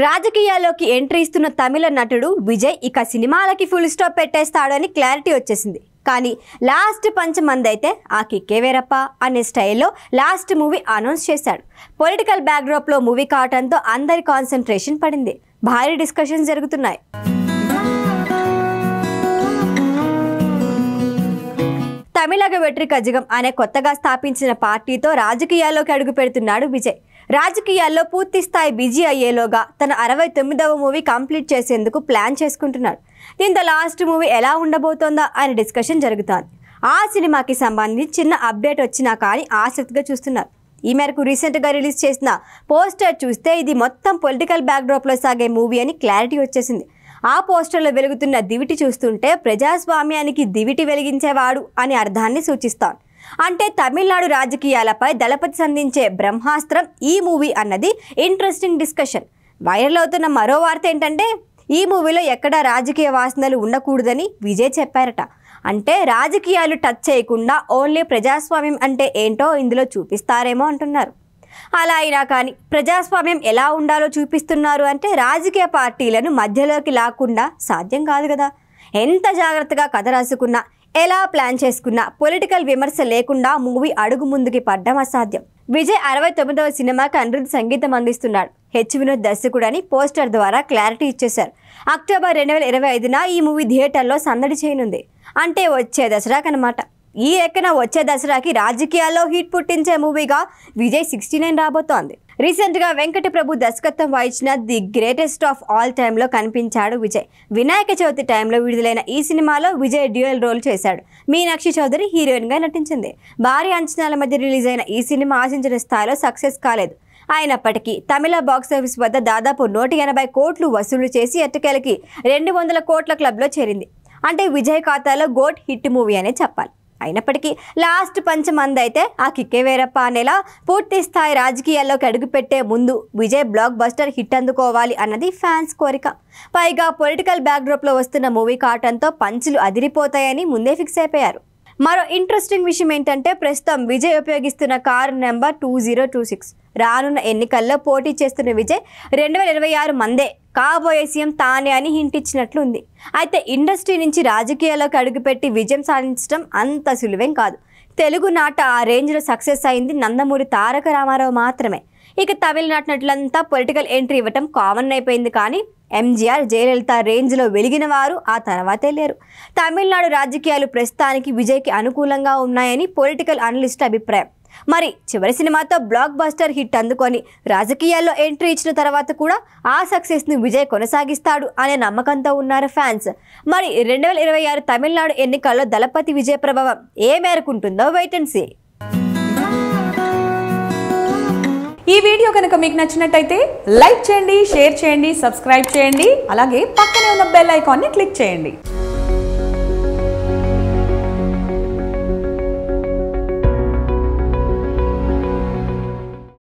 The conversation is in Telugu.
రాజకీయాల్లోకి ఎంట్రీ ఇస్తున్న తమిళ నటుడు విజయ్ ఇక సినిమాలకి ఫుల్ స్టాప్ పెట్టేస్తాడని క్లారిటీ వచ్చేసింది. కానీ లాస్ట్ పంచమంది అయితే ఆ కిక్కే వేరప్ప అనే స్టైల్లో లాస్ట్ మూవీ అనౌన్స్ చేశాడు. పొలిటికల్ బ్యాక్డ్రాప్లో మూవీ కావడంతో అందరి కాన్సన్ట్రేషన్ పడింది. భారీ డిస్కషన్స్ జరుగుతున్నాయి. తమిళగ వెట్రి కజగం అనే కొత్తగా స్థాపించిన పార్టీతో రాజకీయాల్లోకి అడుగు పెడుతున్నాడు విజయ్. రాజకీయాల్లో పూర్తి స్థాయి బిజీ అయ్యేలోగా తన 69వ మూవీ కంప్లీట్ చేసేందుకు ప్లాన్ చేసుకుంటున్నాడు. దీంతో లాస్ట్ మూవీ ఎలా ఉండబోతోందా అనే డిస్కషన్ జరుగుతోంది. ఆ సినిమాకి సంబంధించి చిన్న అప్డేట్ వచ్చినా కానీ ఆసక్తిగా చూస్తున్నారు. ఈ మేరకు రీసెంట్గా రిలీజ్ చేసిన పోస్టర్ చూస్తే ఇది మొత్తం పొలిటికల్ బ్యాక్డ్రాప్లో సాగే మూవీ అని క్లారిటీ వచ్చేసింది. ఆ పోస్టర్లో వెలుగుతున్న దివిటి చూస్తుంటే ప్రజాస్వామ్యానికి దివిటి వెలిగించేవాడు అనే అర్థాన్ని సూచిస్తాను. అంటే తమిళనాడు రాజకీయాలపై దళపతి సంధించే బ్రహ్మాస్త్రం ఈ మూవీ అన్నది ఇంట్రెస్టింగ్ డిస్కషన్. వైరల్ అవుతున్న మరో వార్త ఏంటంటే ఈ మూవీలో ఎక్కడా రాజకీయ వాసనలు ఉండకూడదని విజయ్ చెప్పారట. అంటే రాజకీయాలు టచ్ చేయకుండా ఓన్లీ ప్రజాస్వామ్యం అంటే ఏంటో ఇందులో చూపిస్తారేమో అంటున్నారు. అలా అయినా కానీ ప్రజాస్వామ్యం ఎలా ఉండాలో చూపిస్తున్నారు అంటే రాజకీయ పార్టీలను మధ్యలోకి లాక్కుండా సాధ్యం కాదు కదా. ఎంత జాగ్రత్తగా కథ రాసుకున్నా ఎలా ప్లాన్ చేసుకున్నా పొలిటికల్ విమర్శ లేకుండా మూవీ అడుగు ముందుకి పడ్డం అసాధ్యం. విజయ్ 69వ సినిమాకి అనిరుద్ధ్ సంగీతం అందిస్తున్నాడు. హెచ్ వినోద్ దర్శకుడు అని పోస్టర్ ద్వారా క్లారిటీ ఇచ్చేశారు. అక్టోబర్ 2025న ఈ మూవీ థియేటర్లో సందడి చేయనుంది. అంటే వచ్చే దసరాకనమాట. ఈ లెక్కన వచ్చే దసరాకి రాజకీయాల్లో హిట్ పుట్టించే మూవీగా విజయ్ 69 రాబోతోంది. రీసెంట్గా వెంకట ప్రభు దర్శకత్వం వహించిన ది గ్రేటెస్ట్ ఆఫ్ ఆల్ టైమ్లో కనిపించాడు విజయ్. వినాయక చవితి టైంలో విడుదలైన ఈ సినిమాలో విజయ్ డ్యూయల్ రోల్ చేశాడు. మీనాక్షి చౌదరి హీరోయిన్గా నటించింది. భారీ అంచనాల మధ్య రిలీజ్ అయిన ఈ సినిమా ఆశించిన స్థాయిలో సక్సెస్ కాలేదు. అయినప్పటికీ తమిళ బాక్సాఫీస్ వద్ద దాదాపు 180 కోట్లు వసూలు చేసి ఎట్టకేలకి 200 కోట్ల క్లబ్లో చేరింది. అంటే విజయ్ ఖాతాలో గోట్ హిట్ మూవీ అనే చెప్పాలి. అయినప్పటికీ లాస్ట్ పంచమంది అయితే ఆ కిక్కే వేరప్ప అనేలా పూర్తి స్థాయి రాజకీయాల్లోకి అడుగుపెట్టే ముందు విజయ్ బ్లాక్ బస్టర్ హిట్ అందుకోవాలి అన్నది ఫ్యాన్స్ కోరిక. పైగా పొలిటికల్ బ్యాక్డ్రాప్లో వస్తున్న మూవీ కావడంతో పంచులు అదిరిపోతాయని ముందే ఫిక్స్ అయిపోయారు. మరో ఇంట్రెస్టింగ్ విషయం ఏంటంటే ప్రస్తుతం విజయ్ ఉపయోగిస్తున్న కారు నెంబర్ 2026. రానున్న ఎన్నికల్లో పోటీ చేస్తున్న విజయ్ 2026 మందే కాబోయే సీఎం తానే అని హింట్ ఇచ్చినట్లుంది. అయితే ఇండస్ట్రీ నుంచి రాజకీయాల్లోకి అడుగుపెట్టి విజయం సాధించడం అంత సులువేం కాదు. తెలుగు నాట ఆ రేంజ్లో సక్సెస్ అయింది నందమూరి తారక రామారావు మాత్రమే. ఇక తమిళనాట నటులంతా పొలిటికల్ ఎంట్రీ ఇవ్వటం కామన్ అయిపోయింది. కానీ ఎంజీఆర్, జయలలిత రేంజ్లో వెలిగిన వారు ఆ తర్వాతే లేరు. తమిళనాడు రాజకీయాలు ప్రస్తుతానికి విజయ్కి అనుకూలంగా ఉన్నాయని పొలిటికల్ అనలిస్ట్ అభిప్రాయం. మరి చివరి సినిమాతో బ్లాక్ బస్టర్ హిట్ అందుకొని రాజకీయాల్లో ఎంట్రీ ఇచ్చిన తర్వాత కూడా ఆ సక్సెస్ని విజయ్ కొనసాగిస్తాడు అనే నమ్మకంతో ఉన్నారు ఫ్యాన్స్. మరి 2026 తమిళనాడు ఎన్నికల్లో దళపతి విజయ్ ప్రభావం ఏ మేరకు ఉంటుందో వెయిట్ అండ్ సీ. ఈ వీడియో కనుక మీకు నచ్చినట్టయితే లైక్ చేయండి, షేర్ చేయండి, సబ్స్క్రైబ్ చేయండి. అలాగే పక్కనే ఉన్న బెల్ ఐకాన్ని క్లిక్ చేయండి.